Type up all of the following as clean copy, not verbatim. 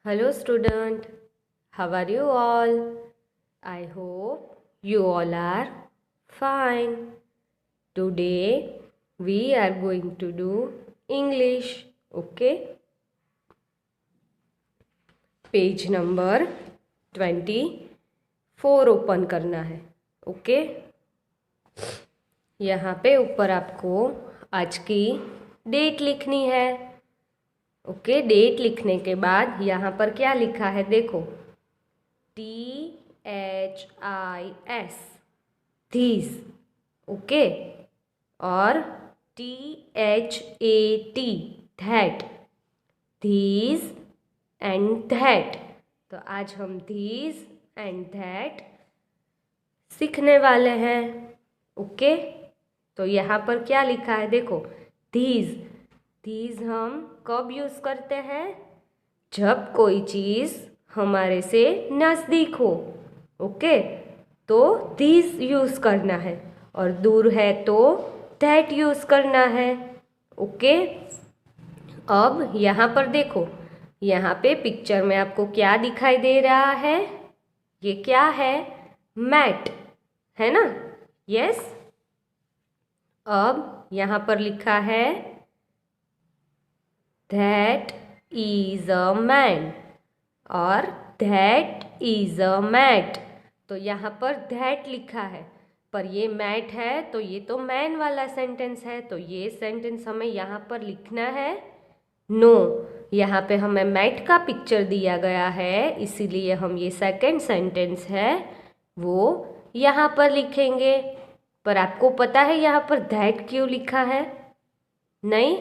Hello student, how are you all? I hope you all are fine. Today we are going to do English, okay? Page number 24 open करना है, okay? यहाँ पे ऊपर आपको आज की डेट लिखनी है, ओके? डेट लिखने के बाद यहाँ पर क्या लिखा है देखो, THIS, these, ओके? और THAT, that, these and that। तो आज हम these and that सीखने वाले हैं, ओके? तो यहाँ पर क्या लिखा है देखो, these हम कब यूज़ करते हैं? जब कोई चीज़ हमारे से नज़दीक हो, ओके? तो these यूज़ करना है, और दूर है तो that यूज़ करना है, ओके? अब यहाँ पर देखो, यहाँ पे पिक्चर में आपको क्या दिखाई दे रहा है? ये क्या है? मैट है ना? यस। अब यहाँ पर लिखा है दैट इज अ मैन और दैट इज अ मैट। तो यहाँ पर दैट लिखा है, पर ये मैट है तो ये तो मैन वाला सेंटेंस है, तो ये सेंटेंस हमें यहाँ पर लिखना है नो। यहाँ पे हमें मैट का पिक्चर दिया गया है, इसीलिए हम ये सेकंड सेंटेंस है वो यहाँ पर लिखेंगे। पर आपको पता है यहाँ पर दैट क्यों लिखा है? नहीं?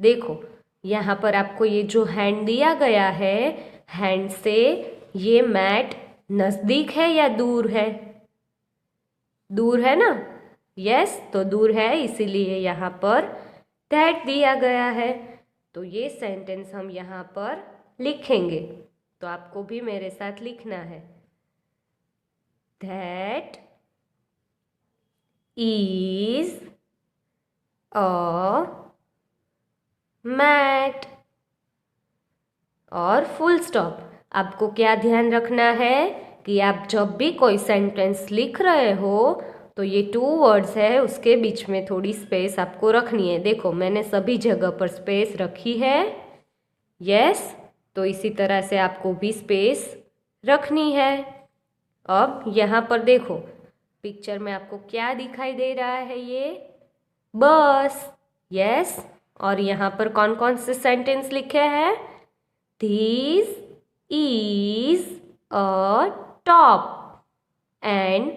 देखो, यहाँ पर आपको ये जो हैंड दिया गया है, हैंड से ये मैट नज़दीक है या दूर है? दूर है ना? यस, तो दूर है, इसीलिए यहाँ पर दैट दिया गया है। तो ये सेंटेंस हम यहाँ पर लिखेंगे, तो आपको भी मेरे साथ लिखना है, दैट इज अ मैट, और फुल स्टॉप। आपको क्या ध्यान रखना है कि आप जब भी कोई सेंटेंस लिख रहे हो तो ये 2 वर्ड्स है, उसके बीच में थोड़ी स्पेस आपको रखनी है। देखो, मैंने सभी जगह पर स्पेस रखी है, यस। तो इसी तरह से आपको भी स्पेस रखनी है। अब यहाँ पर देखो, पिक्चर में आपको क्या दिखाई दे रहा है? ये बस, यस। और यहाँ पर कौन कौन से सेंटेंस लिखे हैं? This is a top and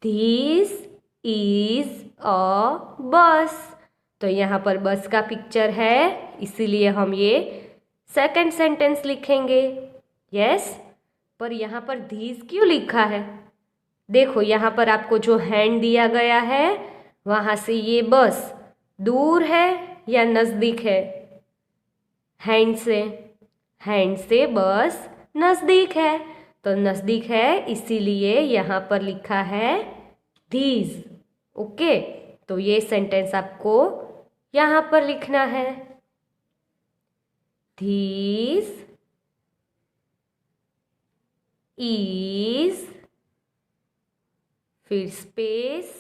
this is a bus। तो यहाँ पर बस का पिक्चर है, इसीलिए हम ये सेकंड सेंटेंस लिखेंगे, यस। पर यहाँ पर these क्यों लिखा है? देखो, यहाँ पर आपको जो हैंड दिया गया है, वहाँ से ये बस दूर है या नज़दीक है? हैंड से बस नज़दीक है, तो नज़दीक है, इसीलिए यहाँ पर लिखा है these, ओके? तो ये सेंटेंस आपको यहाँ पर लिखना है, these is, फिर स्पेस,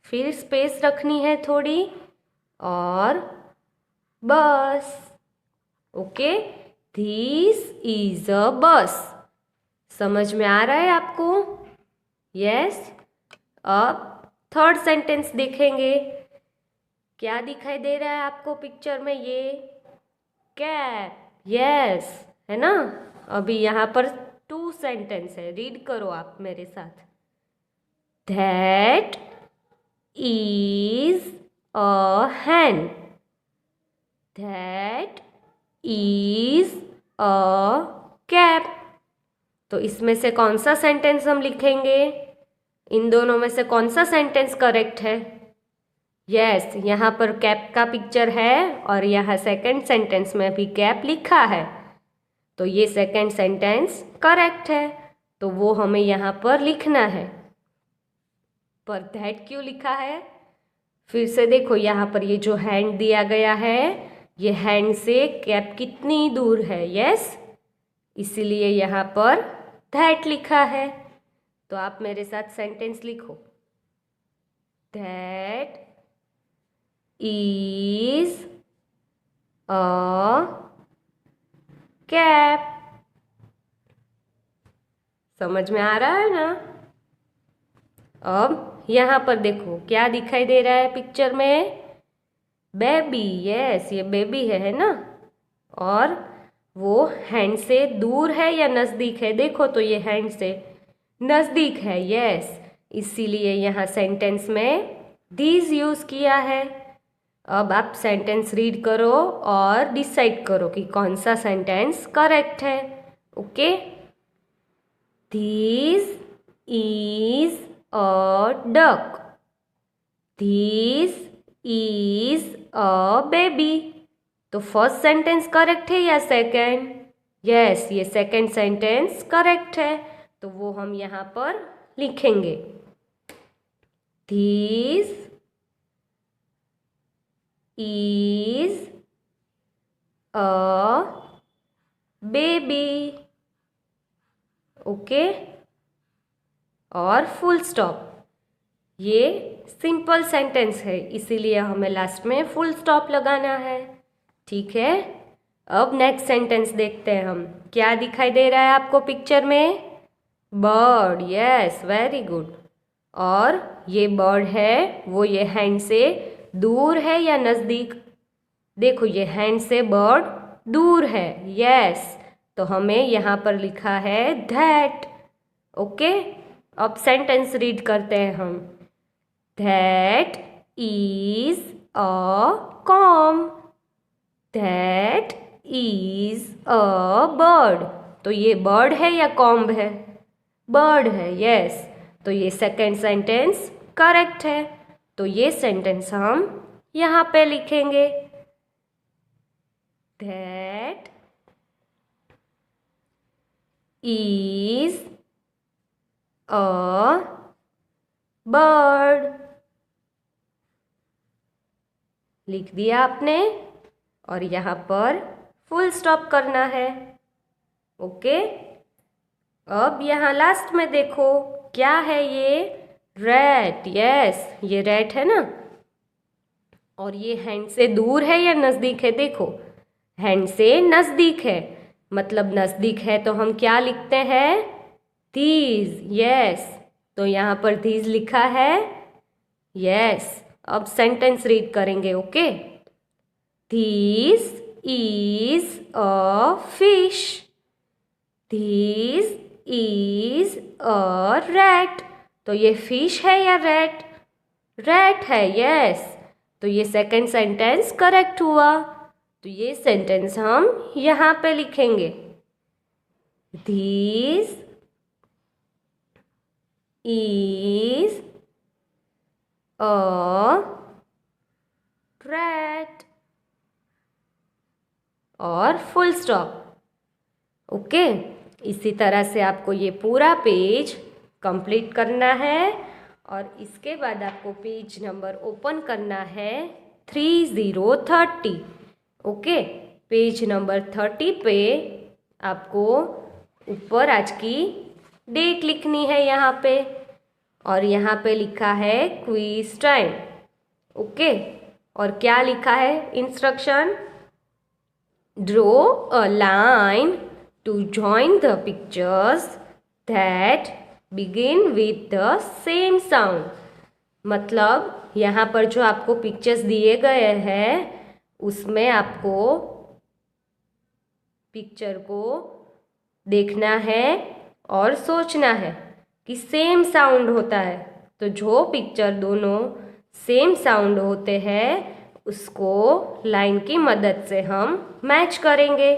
फिर स्पेस रखनी है थोड़ी, और बस, ओके? दिस इज अ बस। समझ में आ रहा है आपको? यस। अब थर्ड सेंटेंस देखेंगे, क्या दिखाई दे रहा है आपको पिक्चर में? ये कैप, यस, है ना? अभी यहाँ पर 2 सेंटेंस है, रीड करो आप मेरे साथ, that is a hen, that is a cap. तो इसमें से कौन सा सेंटेंस हम लिखेंगे? इन दोनों में से कौन सा सेंटेंस करेक्ट है? यस, यहाँ पर कैप का पिक्चर है और यहाँ सेकंड सेंटेंस में भी कैप लिखा है, तो ये सेकंड सेंटेंस करेक्ट है, तो वो हमें यहाँ पर लिखना है। पर दैट क्यों लिखा है? फिर से देखो, यहाँ पर ये जो हैंड दिया गया है, ये हैंड से कैप कितनी दूर है? यस, इसीलिए यहाँ पर दैट लिखा है। तो आप मेरे साथ सेंटेंस लिखो। That is a cap. समझ में आ रहा है ना? अब यहाँ पर देखो क्या दिखाई दे रहा है पिक्चर में? बेबी। यस, ये बेबी है ना? और वो हैंड से दूर है या नज़दीक है? देखो तो ये हैंड से नज़दीक है। यस, इसीलिए यहाँ सेंटेंस में दिस यूज़ किया है। अब आप सेंटेंस रीड करो और डिसाइड करो कि कौन सा सेंटेंस करेक्ट है। Okay, this is a duck. This is a baby. तो फर्स्ट सेंटेंस करेक्ट है या सेकंड? यस, ये सेकंड सेंटेंस करेक्ट है। तो वो हम यहाँ पर लिखेंगे। This is a baby. Okay, और फुल स्टॉप। ये सिंपल सेंटेंस है, इसीलिए हमें लास्ट में फुल स्टॉप लगाना है। ठीक है, अब नेक्स्ट सेंटेंस देखते हैं हम। क्या दिखाई दे रहा है आपको पिक्चर में? बर्ड। Yes, very good. और ये बर्ड है वो ये हैंड से दूर है या नज़दीक? देखो ये हैंड से बर्ड दूर है। यस, तो हमें यहाँ पर लिखा है दैट। ओके, अब सेंटेंस रीड करते हैं हम। That is a com. That is a bird. तो ये बर्ड है या कॉम्ब है? बर्ड है। यस, तो ये सेकंड सेंटेंस करेक्ट है। तो ये सेंटेंस हम यहाँ पे लिखेंगे। That is a bird. लिख दिया आपने, और यहाँ पर फुल स्टॉप करना है। ओके, अब यहाँ लास्ट में देखो क्या है ये? रैट। यस, ये रैट है ना? और ये हैंड से दूर है या नज़दीक है? देखो हैंड से नज़दीक है, मतलब नज़दीक है तो हम क्या लिखते हैं? these। यस, तो यहाँ पर these लिखा है। यस, अब सेंटेंस रीड करेंगे। Okay, this is a fish। this is a rat। तो ये फिश है या रैट? रैट है। यस, तो ये सेकंड सेंटेंस करेक्ट हुआ। तो ये सेंटेंस हम यहाँ पे लिखेंगे। दिस इज अ रैट, और फुल स्टॉप। ओके, इसी तरह से आपको ये पूरा पेज कंप्लीट करना है, और इसके बाद आपको पेज नंबर ओपन करना है 3030। ओके, पेज नंबर 30 पे आपको ऊपर आज की डेट लिखनी है यहाँ पे, और यहाँ पे लिखा है क्विज टाइम। ओके, और क्या लिखा है instruction? Draw a line to join the pictures that begin with the same sound। मतलब यहाँ पर जो आपको पिक्चर्स दिए गए हैं उसमें आपको पिक्चर को देखना है और सोचना है कि सेम साउंड होता है। तो जो पिक्चर दोनों सेम साउंड होते हैं उसको लाइन की मदद से हम मैच करेंगे।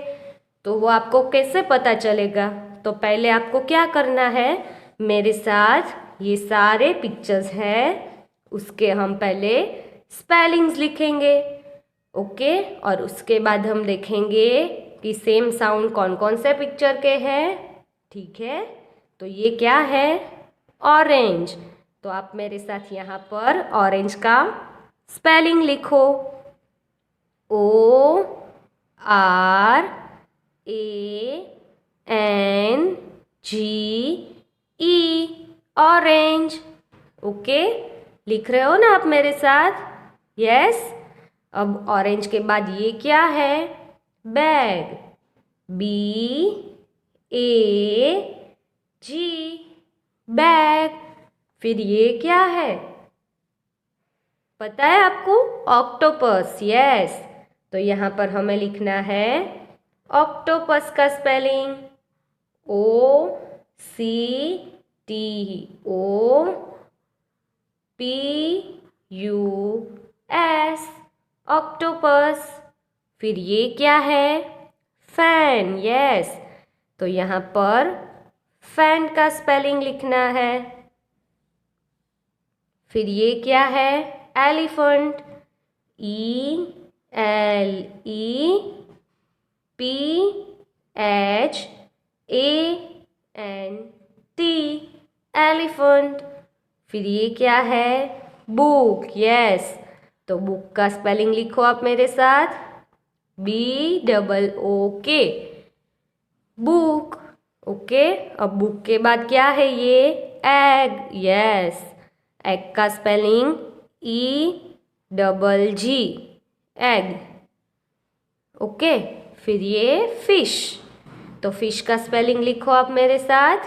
तो वो आपको कैसे पता चलेगा? तो पहले आपको क्या करना है, मेरे साथ ये सारे पिक्चर्स हैं उसके हम पहले स्पेलिंग्स लिखेंगे। ओके, और उसके बाद हम देखेंगे कि सेम साउंड कौन कौन से पिक्चर के हैं। ठीक है, तो ये क्या है? ऑरेंज। तो आप मेरे साथ यहाँ पर ऑरेंज का स्पेलिंग लिखो। ORANGE, orange. ओके, लिख रहे हो ना आप मेरे साथ? यस। अब ऑरेंज के बाद ये क्या है? बैग। BAG, bag. फिर ये क्या है? पता है आपको? ऑक्टोपस। यस। तो यहाँ पर हमें लिखना है ऑक्टोपस का स्पेलिंग OCTOPUS, ऑक्टोपस। फिर ये क्या है? फैन। यस। तो यहाँ पर फैन का स्पेलिंग लिखना है। फिर ये क्या है? एलिफेंट। ELEPHANT, elephant. फिर ये क्या है? बुक। यस। तो बुक का स्पेलिंग लिखो आप मेरे साथ। BOOK, book. ओके। अब बुक के बाद क्या है? ये एग। यस। एग का स्पेलिंग EGG, एग। ओके। फिर ये फिश। तो फिश का स्पेलिंग लिखो आप मेरे साथ।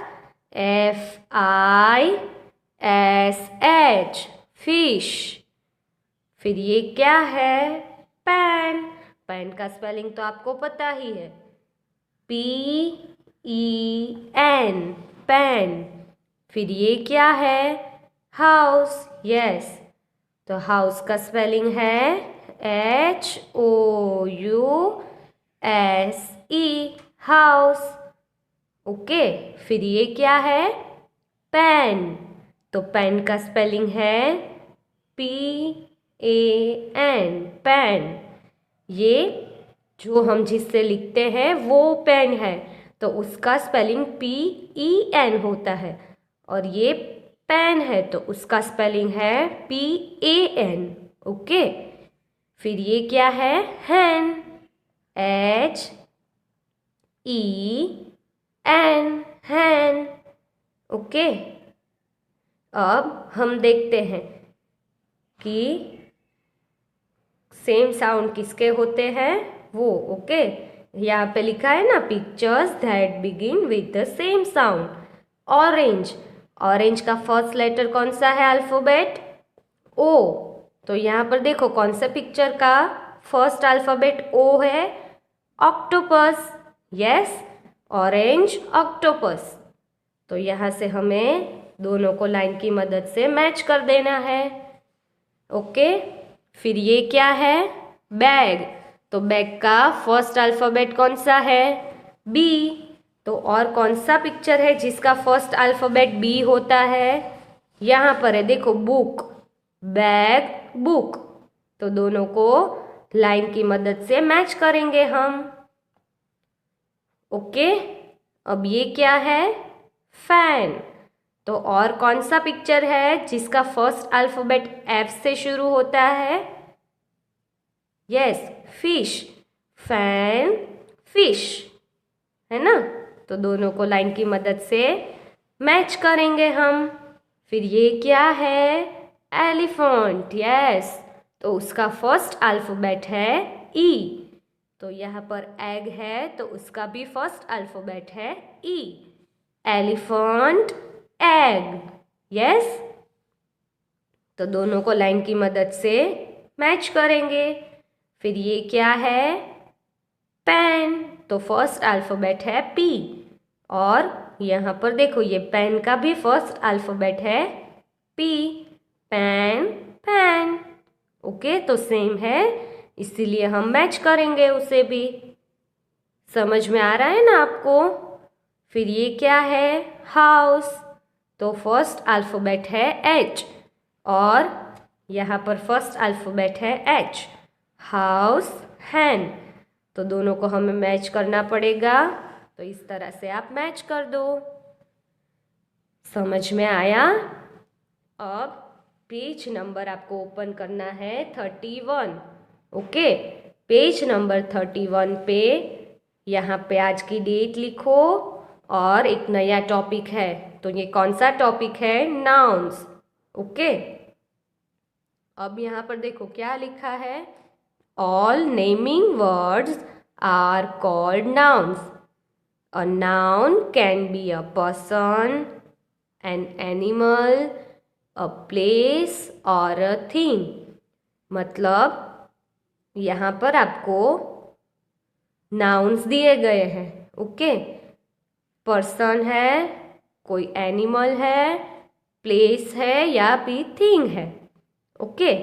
FISH, fish. फिर ये क्या है? पैन। पैन का स्पेलिंग तो आपको पता ही है। PEN, pen. फिर ये क्या है? हाउस। यस। तो हाउस का स्पेलिंग है HOUSE, हाउस। ओके। फिर ये क्या है? पेन। तो पेन का स्पेलिंग है PAN, पेन। ये जो हम जिससे लिखते हैं वो पेन है, तो उसका स्पेलिंग PEN होता है। और ये पेन है तो उसका स्पेलिंग है PAN। ओके। फिर ये क्या है? हैन। HEN, हैन। ओके। अब हम देखते हैं कि सेम साउंड किसके होते हैं वो। ओके। यहाँ पे लिखा है ना, pictures that begin with the same sound. Orange. Orange का फर्स्ट लेटर कौन सा है अल्फाबेट? O। तो यहाँ पर देखो कौन सा पिक्चर का फर्स्ट अल्फाबेट O है? ऑक्टोपस। यस। Orange octopus. तो यहाँ से हमें दोनों को लाइन की मदद से मैच कर देना है। ओके। फिर ये क्या है? बैग। तो बैग का फर्स्ट अल्फाबेट कौन सा है? B। तो और कौन सा पिक्चर है जिसका फर्स्ट अल्फाबेट B होता है? यहाँ पर है, देखो, बुक। Bag, book. तो दोनों को लाइन की मदद से मैच करेंगे हम। ओके। अब ये क्या है? फैन। तो और कौन सा पिक्चर है जिसका फर्स्ट अल्फाबेट F से शुरू होता है? Yes, fish. फैन, फिश, है ना? तो दोनों को लाइन की मदद से मैच करेंगे हम। फिर ये क्या है? एलिफेंट। यस। तो उसका फर्स्ट अल्फाबेट है E। तो यहाँ पर एग है तो उसका भी फर्स्ट अल्फाबेट है E। Elephant, egg. यस। तो दोनों को लाइन की मदद से मैच करेंगे। फिर ये क्या है? पेन। तो फर्स्ट अल्फाबेट है P। और यहाँ पर देखो ये पेन का भी फर्स्ट अल्फाबेट है P। Pen, pen. ओके। तो सेम है, इसीलिए हम मैच करेंगे उसे भी। समझ में आ रहा है ना आपको? फिर ये क्या है? हाउस। तो फर्स्ट अल्फाबेट है H और यहाँ पर फर्स्ट अल्फाबेट है H। हाउस, हैन। तो दोनों को हमें मैच करना पड़ेगा। तो इस तरह से आप मैच कर दो। समझ में आया? अब पेज नंबर आपको ओपन करना है 31। ओके। पेज नंबर 31 पे यहाँ पे आज की डेट लिखो और एक नया टॉपिक है। तो ये कौन सा टॉपिक है? नाउन्स। ओके, अब यहाँ पर देखो क्या लिखा है। All naming words are called nouns. A noun can be a person, an animal, a place और अ थिंग। मतलब यहाँ पर आपको नाउन्स दिए गए हैं। ओके, पर्सन है, कोई एनिमल है, प्लेस है या फिर थिंग है। ओके,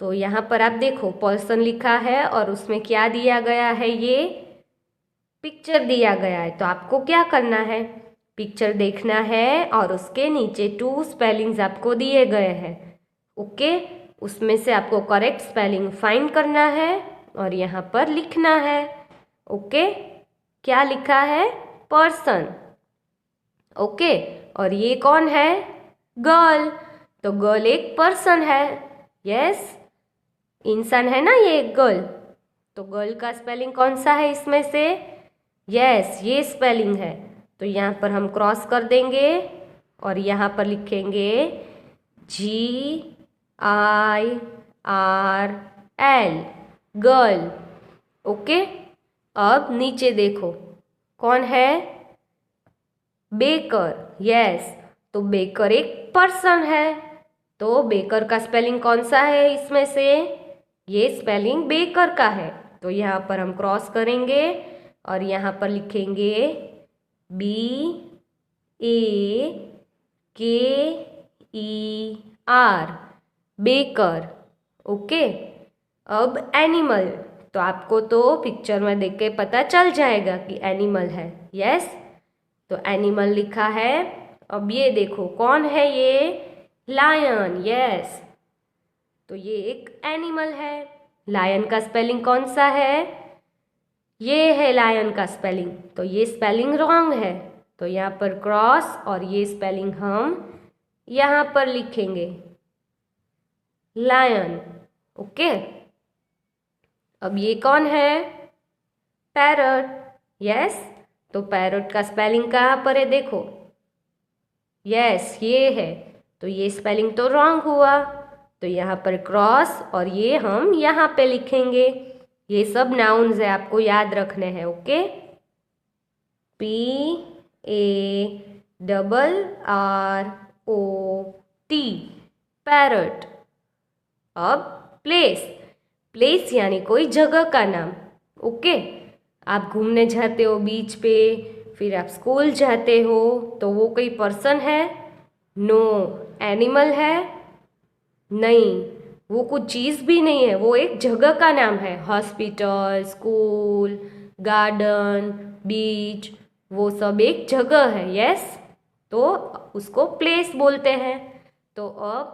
तो यहाँ पर आप देखो पर्सन लिखा है और उसमें क्या दिया गया है? ये पिक्चर दिया गया है। तो आपको क्या करना है? पिक्चर देखना है और उसके नीचे 2 स्पेलिंग्स आपको दिए गए हैं। ओके, उसमें से आपको करेक्ट स्पेलिंग फाइंड करना है और यहाँ पर लिखना है। ओके, क्या लिखा है? पर्सन। ओके, और ये कौन है? गर्ल। तो गर्ल एक पर्सन है। यस, इंसान है ना ये गर्ल। तो गर्ल का स्पेलिंग कौन सा है इसमें से? यस, ये स्पेलिंग है। तो यहाँ पर हम क्रॉस कर देंगे और यहाँ पर लिखेंगे GIRL, गर्ल। ओके, अब नीचे देखो कौन है? बेकर। यस, तो बेकर एक पर्सन है। तो बेकर का स्पेलिंग कौन सा है इसमें से? ये स्पेलिंग बेकर का है। तो यहाँ पर हम क्रॉस करेंगे और यहाँ पर लिखेंगे BAKER, बेकर। ओके, अब एनिमल। तो आपको तो पिक्चर में देख के पता चल जाएगा कि एनिमल है। यस, तो एनिमल लिखा है। अब ये देखो कौन है? ये लायन। यस, तो ये एक एनिमल है। लायन का स्पेलिंग कौन सा है? ये है लायन का स्पेलिंग। तो ये स्पेलिंग रॉन्ग है। तो यहाँ पर क्रॉस और ये स्पेलिंग हम यहाँ पर लिखेंगे लायन। ओके, अब ये कौन है? पैरट। यस, तो पैरट का स्पेलिंग कहाँ पर है? देखो, यस, ये है। तो ये स्पेलिंग तो रॉन्ग हुआ। तो यहाँ पर क्रॉस और ये हम यहाँ पे लिखेंगे। ये सब नाउन्स है, आपको याद रखने हैं। Okay, PARROT, parrot. अब प्लेस। प्लेस यानी कोई जगह का नाम। ओके, आप घूमने जाते हो बीच पे, फिर आप स्कूल जाते हो, तो वो कोई पर्सन है? नो। एनिमल है? नहीं, वो कुछ चीज़ भी नहीं है, वो एक जगह का नाम है। हॉस्पिटल, स्कूल, गार्डन, बीच, वो सब एक जगह है। यस, तो उसको प्लेस बोलते हैं। तो अब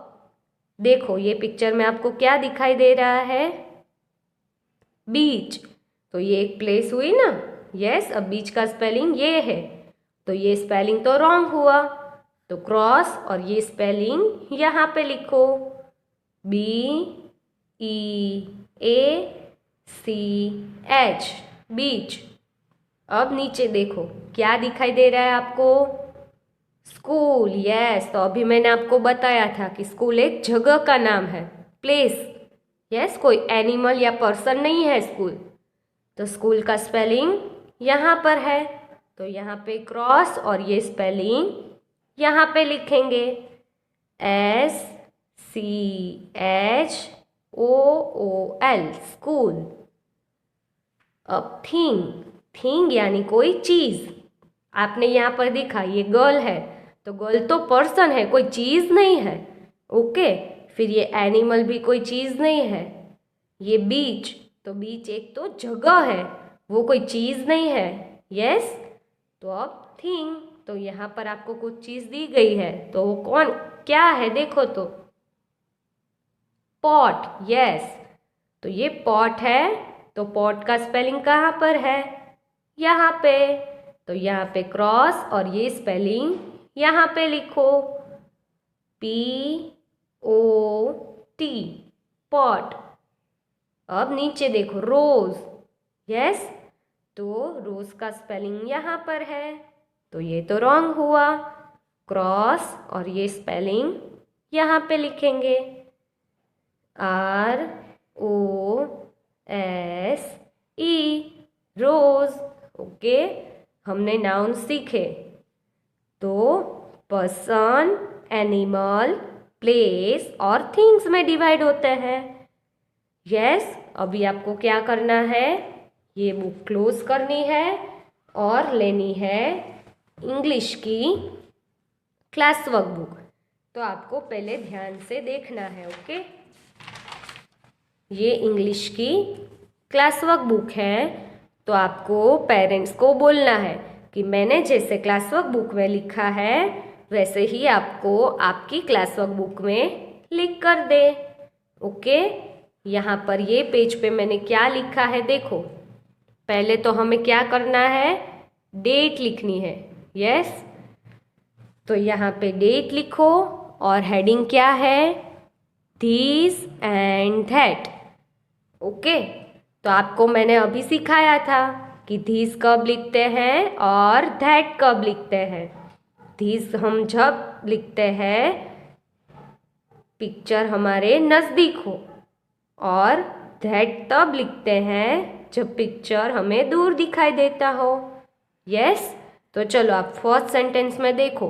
देखो ये पिक्चर में आपको क्या दिखाई दे रहा है? बीच। तो ये एक प्लेस हुई ना। यस, अब बीच का स्पेलिंग ये है। तो ये स्पेलिंग तो रॉन्ग हुआ। तो क्रॉस और ये स्पेलिंग यहाँ पे लिखो BEACH, बीच। अब नीचे देखो क्या दिखाई दे रहा है आपको? स्कूल। यस, तो अभी मैंने आपको बताया था कि स्कूल एक जगह का नाम है, प्लेस। यस, कोई एनिमल या पर्सन नहीं है स्कूल। तो स्कूल का स्पेलिंग यहाँ पर है। तो यहाँ पे क्रॉस और ये स्पेलिंग यहाँ पे लिखेंगे SCHOOL, स्कूल। अब थिंग। थिंग यानी कोई चीज़। आपने यहाँ पर देखा ये गर्ल है, तो गर्ल तो पर्सन है, कोई चीज़ नहीं है। ओके, फिर ये एनिमल भी कोई चीज़ नहीं है। ये बीच, तो बीच एक तो जगह है, वो कोई चीज़ नहीं है। यस, तो अब थिंग। तो यहाँ पर आपको कुछ चीज़ दी गई है, तो वो कौन क्या है? देखो तो पॉट। यस, तो ये पॉट है। तो पॉट का स्पेलिंग कहाँ पर है? यहाँ पे। तो यहाँ पे क्रॉस और ये स्पेलिंग यहाँ पे लिखो POT, पॉट। अब नीचे देखो रोज, यस, तो रोज का स्पेलिंग यहाँ पर है, तो ये तो रॉन्ग हुआ। क्रॉस और ये स्पेलिंग यहाँ पे लिखेंगे, ROSE, रोज। ओके, हमने नाउन सीखे, तो पर्सन, एनिमल, प्लेस और थिंग्स में डिवाइड होते हैं। यस, अभी आपको क्या करना है, ये बुक क्लोज करनी है और लेनी है इंग्लिश की क्लास वर्क बुक। तो आपको पहले ध्यान से देखना है। ओके, ये इंग्लिश की क्लास वर्क बुक है, तो आपको पेरेंट्स को बोलना है कि मैंने जैसे क्लास वर्क बुक में लिखा है वैसे ही आपको आपकी क्लास वर्क बुक में लिख कर दे। ओके, यहाँ पर ये पेज पे मैंने क्या लिखा है देखो। पहले तो हमें क्या करना है, डेट लिखनी है। यस, तो यहाँ पे डेट लिखो और हेडिंग क्या है, दिस एंड दैट। ओके, तो आपको मैंने अभी सिखाया था कि दिस कब लिखते हैं और दैट कब लिखते हैं। दिस हम जब लिखते हैं पिक्चर हमारे नज़दीक हो, और दैट तब लिखते हैं जब पिक्चर हमें दूर दिखाई देता हो। यस, तो चलो आप फर्स्ट सेंटेंस में देखो,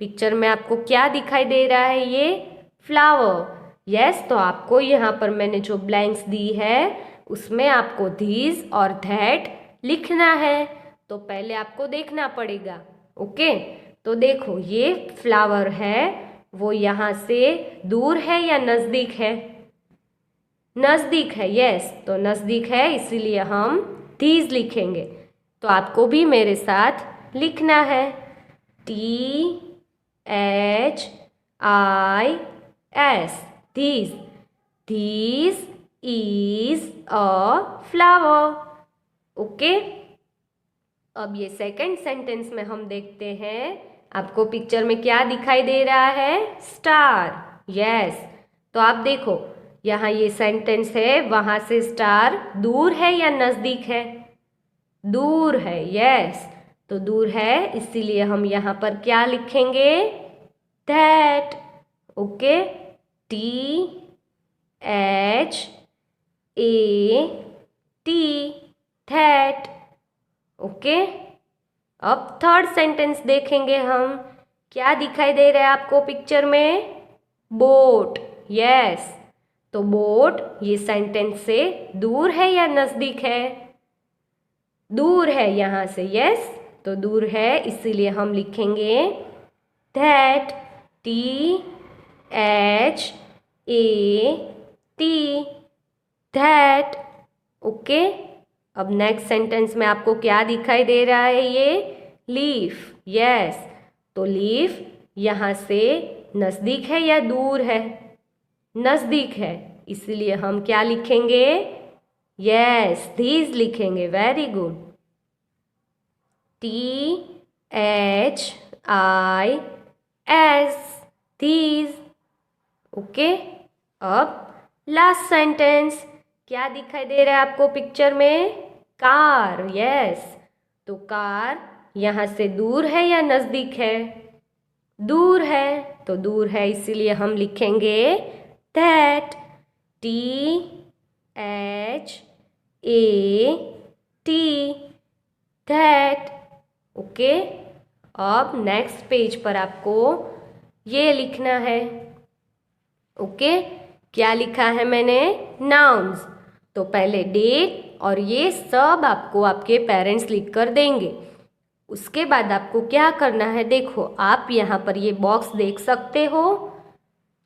पिक्चर में आपको क्या दिखाई दे रहा है, ये फ्लावर। यस, तो आपको यहाँ पर मैंने जो ब्लैंक्स दी है उसमें आपको दिस और दैट लिखना है, तो पहले आपको देखना पड़ेगा। ओके, तो देखो ये फ्लावर है, वो यहाँ से दूर है या नज़दीक है, नज़दीक है। यस, तो नज़दीक है इसीलिए हम दिस लिखेंगे। तो आपको भी मेरे साथ लिखना है, THIS, this, this is a flower. Okay, अब ये सेकंड सेंटेंस में हम देखते हैं, आपको पिक्चर में क्या दिखाई दे रहा है, स्टार। यस, तो आप देखो यहाँ ये सेंटेंस है, वहाँ से स्टार दूर है या नज़दीक है, दूर है। यस, तो दूर है इसीलिए हम यहाँ पर क्या लिखेंगे, that. Okay, THAT, that. Okay, अब थर्ड सेंटेंस देखेंगे हम, क्या दिखाई दे रहा है आपको पिक्चर में, बोट। यस, तो बोट ये सेंटेंस से दूर है या नज़दीक है, दूर है यहाँ से। यस, तो दूर है इसीलिए हम लिखेंगे दैट, THAT, दैट। ओके, अब नेक्स्ट सेंटेंस में आपको क्या दिखाई दे रहा है, ये लीफ। यस, तो लीफ यहाँ से नज़दीक है या दूर है, नज़दीक है इसलिए हम क्या लिखेंगे, यस, दिस लिखेंगे। Very good, THIS, these। Okay, अब लास्ट सेंटेंस, क्या दिखाई दे रहा है आपको पिक्चर में, कार। यस, तो कार यहाँ से दूर है या नज़दीक है, दूर है, तो दूर है इसीलिए हम लिखेंगे दैट, THAT, दैट। ओके, अब नेक्स्ट पेज पर आपको ये लिखना है। ओके, क्या लिखा है मैंने, नाउन्स। तो पहले डेट और ये सब आपको आपके पेरेंट्स लिख कर देंगे। उसके बाद आपको क्या करना है, देखो आप यहाँ पर ये बॉक्स देख सकते हो।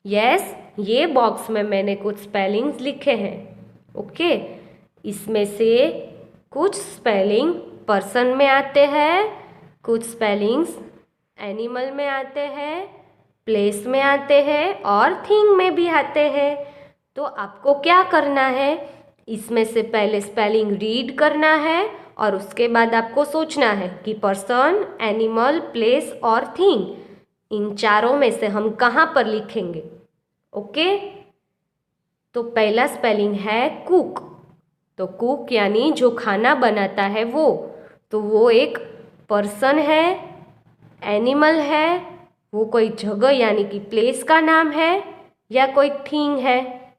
यस, ये बॉक्स में मैंने कुछ स्पेलिंग्स लिखे हैं। ओके, इसमें से कुछ स्पेलिंग पर्सन में आते हैं, कुछ स्पेलिंग्स एनिमल में आते हैं, प्लेस में आते हैं और थिंग में भी आते हैं। तो आपको क्या करना है, इसमें से पहले स्पेलिंग रीड करना है और उसके बाद आपको सोचना है कि पर्सन, एनिमल, प्लेस और थिंग, इन चारों में से हम कहाँ पर लिखेंगे। ओके, तो पहला स्पेलिंग है कुक। तो कुक यानी जो खाना बनाता है वो, तो वो एक पर्सन है, एनिमल है, वो कोई जगह यानी कि प्लेस का नाम है, या कोई थिंग है।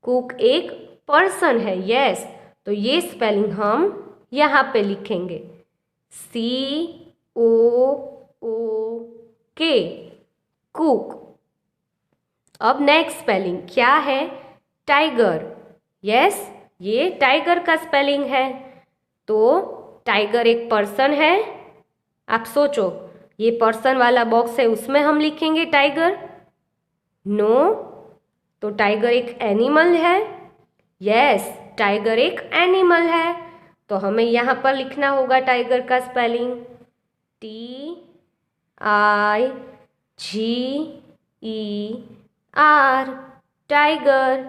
कुक एक पर्सन है, यस। तो ये स्पेलिंग हम यहाँ पे लिखेंगे, COOK, कुक। अब नेक्स्ट स्पेलिंग क्या है? टाइगर। यस, ये टाइगर का स्पेलिंग है। तो टाइगर एक पर्सन है। आप सोचो, ये पर्सन वाला बॉक्स है, उसमें हम लिखेंगे टाइगर? नो। तो टाइगर एक एनिमल है। यस, टाइगर एक एनिमल है। तो हमें यहाँ पर लिखना होगा टाइगर का स्पेलिंग TIGER, टाइगर।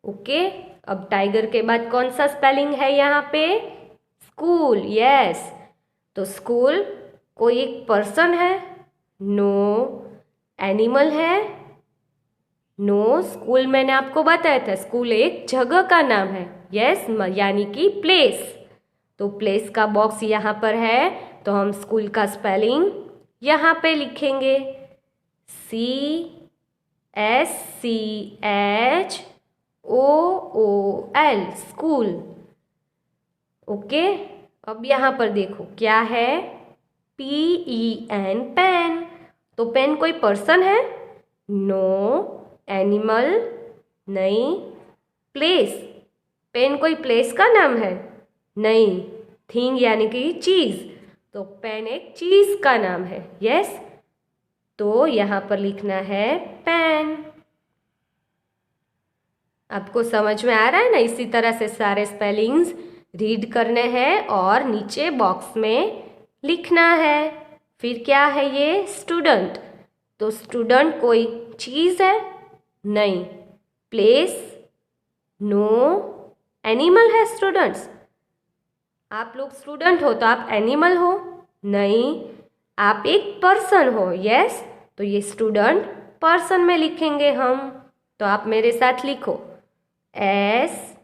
ओके। अब टाइगर के बाद कौन सा स्पेलिंग है यहाँ पे? स्कूल। यस। तो स्कूल कोई एक पर्सन है? नो। एनिमल है? नो। स्कूल मैंने आपको बताया था, स्कूल एक जगह का नाम है। यस, यानी कि प्लेस। तो प्लेस का बॉक्स यहाँ पर है, तो हम स्कूल का स्पेलिंग यहाँ पे लिखेंगे, SCHOOL, स्कूल। ओके। अब यहाँ पर देखो क्या है? PEN, pen. तो पेन कोई पर्सन है? नो। एनिमल? नहीं। प्लेस? पेन कोई प्लेस का नाम है? नहीं। थिंग यानी कि चीज़, तो पेन एक चीज़ का नाम है। यस। तो यहाँ पर लिखना है पेन। आपको समझ में आ रहा है ना? इसी तरह से सारे स्पेलिंग्स रीड करने हैं और नीचे बॉक्स में लिखना है। फिर क्या है ये? स्टूडेंट। तो स्टूडेंट कोई चीज़ है? नहीं। प्लेस? नो। एनिमल है स्टूडेंट्स? आप लोग स्टूडेंट हो तो आप एनिमल हो? नहीं। आप एक पर्सन हो। यस। तो ये स्टूडेंट पर्सन में लिखेंगे हम। तो आप मेरे साथ लिखो, STUDENT,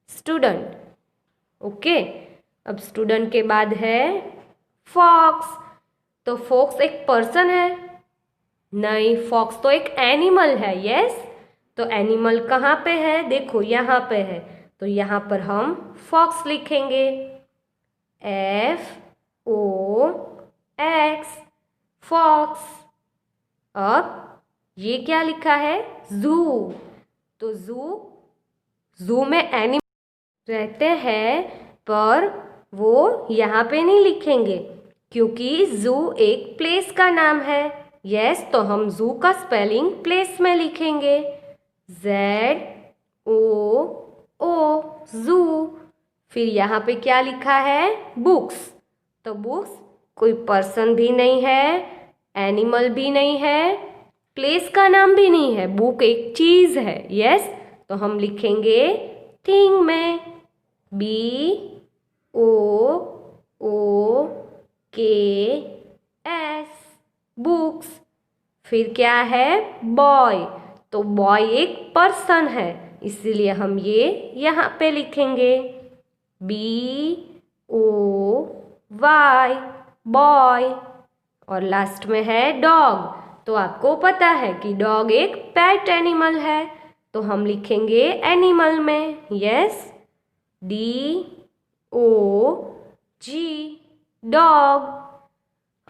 स्टूडेंट। ओके। अब स्टूडेंट के बाद है फॉक्स। तो फॉक्स एक पर्सन है? नहीं, फॉक्स तो एक एनिमल है। यस। तो एनिमल कहाँ पे है? देखो यहाँ पे है। तो यहाँ पर हम फॉक्स लिखेंगे, FOX, फॉक्स। अब ये क्या लिखा है? जू। तो जू में एनिमल रहते हैं, पर वो यहाँ पे नहीं लिखेंगे क्योंकि जू एक प्लेस का नाम है। यस। तो हम जू का स्पेलिंग प्लेस में लिखेंगे, ZOO, जू। फिर यहाँ पे क्या लिखा है? बुक्स। तो बुक्स कोई पर्सन भी नहीं है, एनिमल भी नहीं है, प्लेस का नाम भी नहीं है, बुक एक चीज़ है। यस। तो हम लिखेंगे थिंग में, BOOKS, बुक्स। फिर क्या है? बॉय। तो बॉय एक पर्सन है, इसीलिए हम ये यहाँ पे लिखेंगे, BOY, बॉय। और लास्ट में है डॉग। तो आपको पता है कि डॉग एक पेट एनिमल है, तो हम लिखेंगे एनिमल में, यस, DOG, डॉग।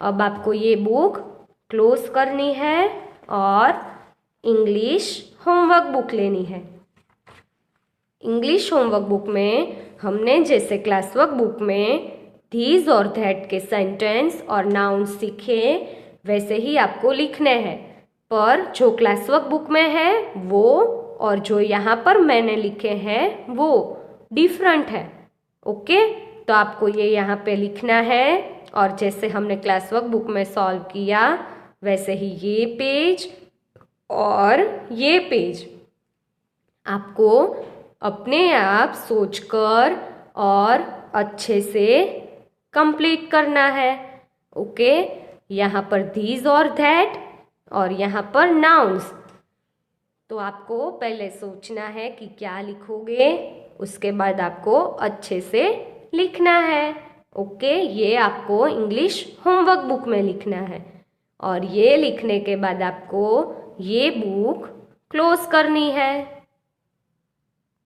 अब आपको ये बुक क्लोज करनी है और इंग्लिश होमवर्क बुक लेनी है। इंग्लिश होमवर्क बुक में हमने जैसे क्लास वर्क बुक में धीस और दैट के सेंटेंस और नाउन सीखे, वैसे ही आपको लिखने हैं। पर जो क्लास वर्क बुक में है वो और जो यहाँ पर मैंने लिखे हैं वो डिफरेंट है। ओके। तो आपको ये यहाँ पे लिखना है और जैसे हमने क्लास वर्क बुक में सॉल्व किया वैसे ही ये पेज और ये पेज आपको अपने आप सोचकर और अच्छे से कंप्लीट करना है। ओके, यहाँ पर these और that और यहाँ पर नाउन्स। तो आपको पहले सोचना है कि क्या लिखोगे, उसके बाद आपको अच्छे से लिखना है। ओके, ये आपको इंग्लिश होमवर्क बुक में लिखना है और ये लिखने के बाद आपको ये बुक क्लोज करनी है।